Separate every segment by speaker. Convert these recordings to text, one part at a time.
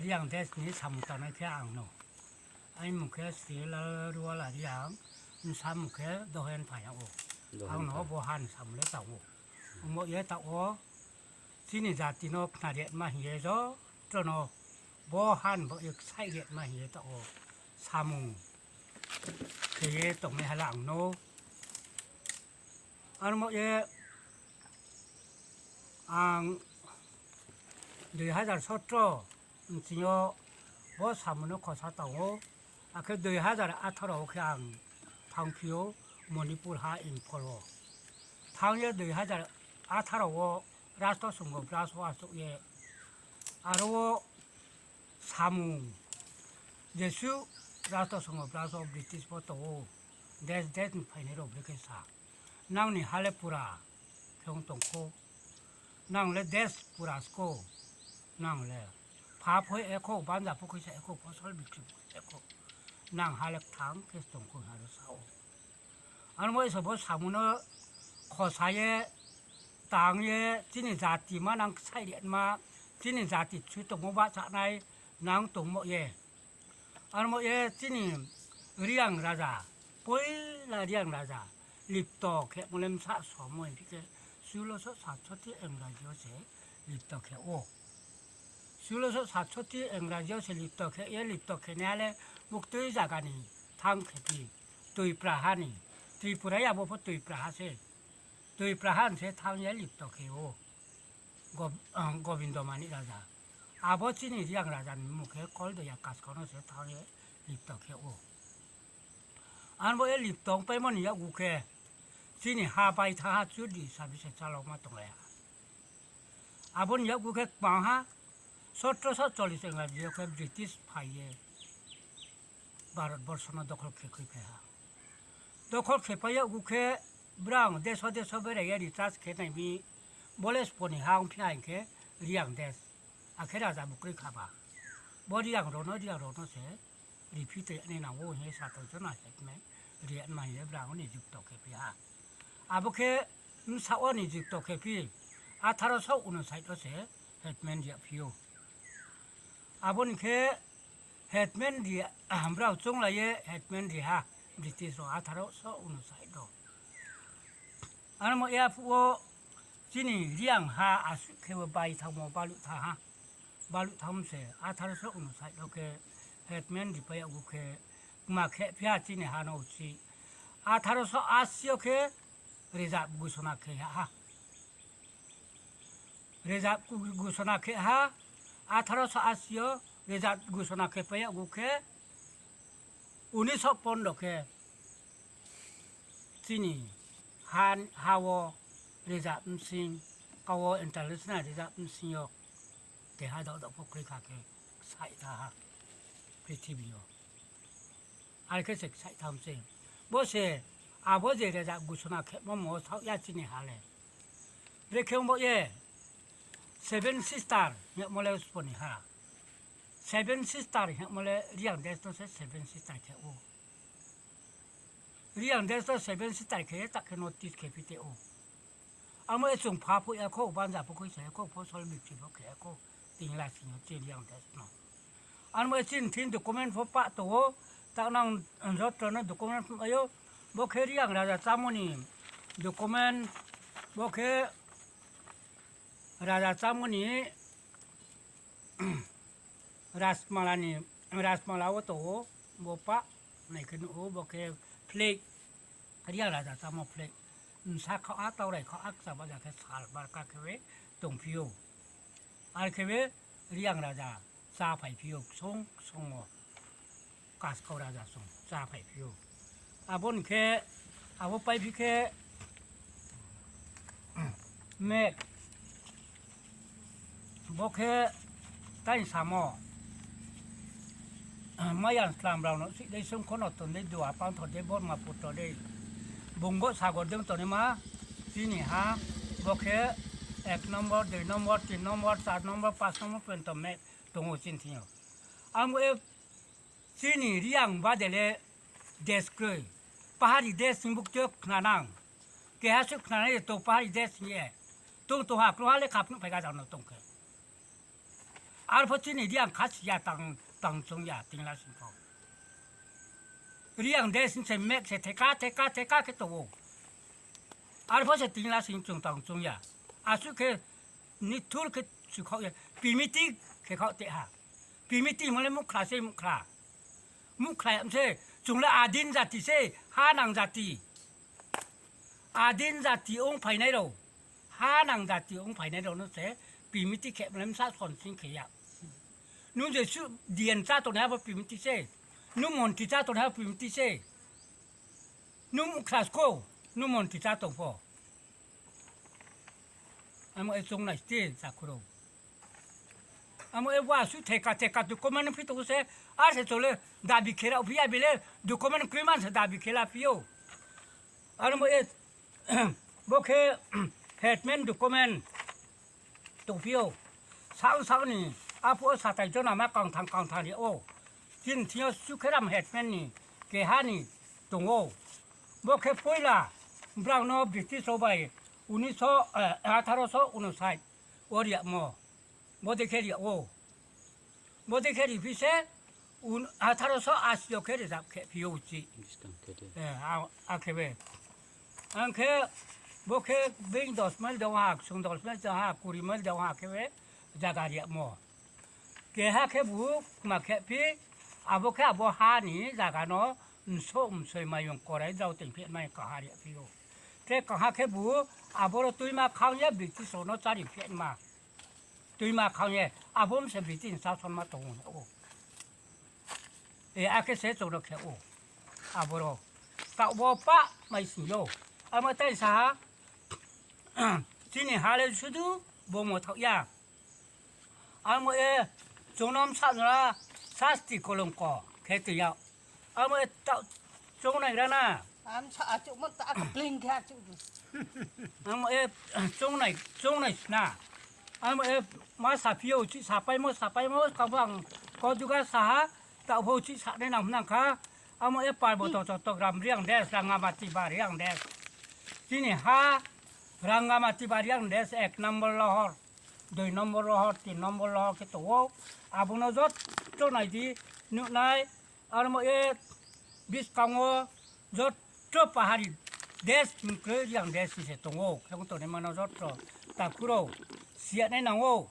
Speaker 1: riang des ni sam ta na ke ang no ai mu ke si la ru la riang sam ke do hen pa ya o ang no bo han sam le ta o mo ye ta o si ni za ti no khna de ma hi zo tro no bo han bo ek sai de ma hi ta o samu ke ye tong me ha lang no an mo ye ang 2017 지요 뭐 사무는 거사다고 아그 2018 그냥 당피오 모니풀 하 인포로 당여 2018 라스토 송고 라스토 아소에 아로 사무 예수 라스토 송고 라스토 브리티시 포토 데스 파이네로 브리케사 나우니 할레푸라 경동코 나우레 데스 purasco nang le pha phoi echo ban ja phoi se echo phosol bikri echo nang halek thang ke tong ko ha sao an mo so bo samuno kho saye tang ye jini jati ma nang sai lian ma jini jati chu tong mo ba cha nai nang tong mo ye an mo ye jini riang raja poi la riang raja lipto ke molem sa so mo ke 술로서 4초티 앵라지오세 립덕해 오 술로서 4초티 앵라지오세 립덕해 예 립덕해 내래 목도이 자가니 탕케피 도이프라하니 도이프라야 뭐 도이프라하세 도이프라한세 탕예 립덕해 오 고빈도만이 라자 아버지니 리앙 라자니 무케 콜도 약가스 거노세 탕예 립덕해 오 안보에 립덕 빼면 야 우케 지니 하바이 타하 주디 사비세 잘로마 동래야 아본 야구게 방하 서트서 졸리생가 지역에 브리티시 파이에 भारतवर्षमा दखल खेपेहा दखल खेपाया गुखे ब्रांग देश बेरे या रिचार्ज खेनाय बि बलेस पनि हां फियां के रियां देश आखेरा जा बुक्री खाबा बरियां रोनो से रिपीट ने ना वो हे सातो जना हेकमे रियान माये ब्रांग नि जुक्त खेपिया आबके साओ नि जुक्त खेपि 1859 से हेटमेन या फियो आबन के हेटमेन दिया हमरा चोंलाये हेटमेन दिहा ब्रिटिश 1859 दो आनमो या फुओ जिनि रियां हा आसु खेबो बाय थामो बालु थामसे 1859 दो के हेटमेन दिपाया गुखे माखे फिया जिनि हानौची 1880 के रिजार्व घोषणा के हा रिजार्व घोषणा के हा 1880 रिजार्व घोषणा के पया गुखे 1915 के जिनि हावो रिजार्व सिंह कावो इंटरनेशनल रिजार्व सिंह के हा दो पोखरी खाके साइथा पृथ्वीयो आरके से साइथाम से बोसे आबोजे रिजार्व घोषणा के ममो साउ या जिनि हाले रेखेमो ये 7 sister nya mole sponi ha 7 sister nya mole riang des to 7 sister ke o riang des to 7 sister ke ta ke notice ke pite o amo e chung pha phu ya kho ban ja phu khoi se kho pho sol mi phi bo ke ko ting la sin che riang des no amo e chin thin document pho pa to ta nang rot to no document ayo bo ke riang ra ja chamoni document bo ke राजा चामुनी राजमाला वो तो हो बोपा नहीं कि वो बोके फ्लेक रिया राजा चामो फ्लेक साखा आता रहे खा आक्सा बाजा के साल बार का केवे तोंफियो आर केवे रियांग राजा चा फाइफियो सोंगो कासखौ राजा सों चा फाइफियो आबोन के आबो पाइफि के मे बोखे ताई सामो मायान स्लाम रावनो सिदै सों खनो तोनै दुआ पां थदे बोर मा पुतो दे बंगो सागर देम तने मा जिनि हा बोखे 1 नम्बर 2 नम्बर 3 नम्बर 4 नम्बर 5 नम्बर पेंतो मे दङो चिन्थियो आमो ए जिनि रियां बादेले देशक्रै पहाड़ी देश सिंबुक्तो खनानां केहासु खनानै तो पहाड़ी देश नि तो हा क्रोहाले खापनो फैगा जानो तंखे 알포티니 리앙 같이야 땅 종야 띵라 신포 리앙 대신체 맥세 테카 게또 알포세 띵라 신종 땅 종야 아수 그니 그 주커 비미티 그거 때하 비미티 뭐래 묵크라 암세 종라 아딘 자티세 하낭 자티 아딘 자티 옹 파이네로 하낭 자티 옹 파이네로는 세 비미티 캡렘 사선 신케야 누제 수 디엔 자토 내가 비미티 세 누몬티 자토 내가 비미티 세 누묵크라스코 누몬티 자토 포 아무 애송나 스티 사쿠로 아무 애와 수 테카 두코만 피토세 아세 졸레 다비케라 비아빌레 두코만 크리만스 다비케라 피오 아무 애 뭐케 헤드맨 두코만 동피오 상상니 앞으로 사타이 전화마 강탕이 오 진티어 수케람 헤드맨니 게하니 동오 뭐케 포일라 브라우노 비티 소바이 우니소 아타로소 우노사이 오리야 모데케리 오 모데케리 비세 운 아타로소 아시오 케리 잡케 비오지 아케베 안케 뭐케 뱅도스말 대화 송도스말 대화 꾸리말 대화 케베 자가리야 게하케 부 마케피 아보케 아보 하니 자가노 음소음소이 마용 꼬라이 자우땡 피 마이 까하리야 비오 thế còn hai cái búa bố tôi mà không nhớ bị cái số nó ra đi chuyện mà tôi mà không nhớ bố sẽ bị tin sao xong mà tụng ô cái sẽ做được cái ô bố cậu bố pa mày xỉu vô mà tại sao chỉ này hai lần suốt bố một thằng ya mà chúng nó sao ra sát thì có lông cỏ cái tự nhau mà tạo chúng này ra nè
Speaker 2: chỗ mất ta linh khác chỗ
Speaker 1: trong này na mà xả phiêu chỉ xả bay mốt các bạn có juga xả tạo hồ chỉ xả đây nằm khá mà bài bộ tổ làm riêng đấy rangamati ba riêng đấy chỉ này ha rangamati ba riêng đấy sẽ number lahor 2 number lahor 3 number lahor cái tổ nó rất chỗ này thì nước này mà biết cong rất 저 파하리 데스 그냥 데스에 동오 그것도 내만 줬어 딱으로 시안에 나오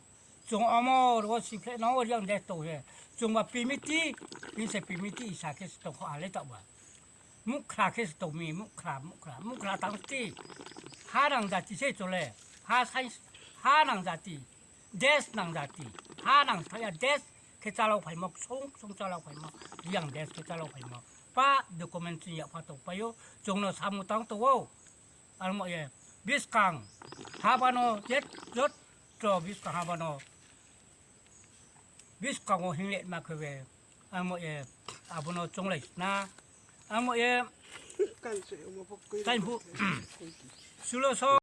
Speaker 1: 좀 어머로 시플레 나오 그냥 데스도에 좀 비미티 인세 비미티 이사케스 또 알레 또 봐. 묵크라케스 또 미 묵크라 당티 하랑자티 세줄래 하랑자티 데스 낭자티 하랑 타야 데스 케자로 발목 송자로 발목 그냥 데스 케자로 발목 pa dokumen ya patok payo jongno samutang tuwo almo ye biskang habano jet jot tro biskang habano biskang o hinlet makwe almo ye abono jonglai na almo ye kan bu sulo so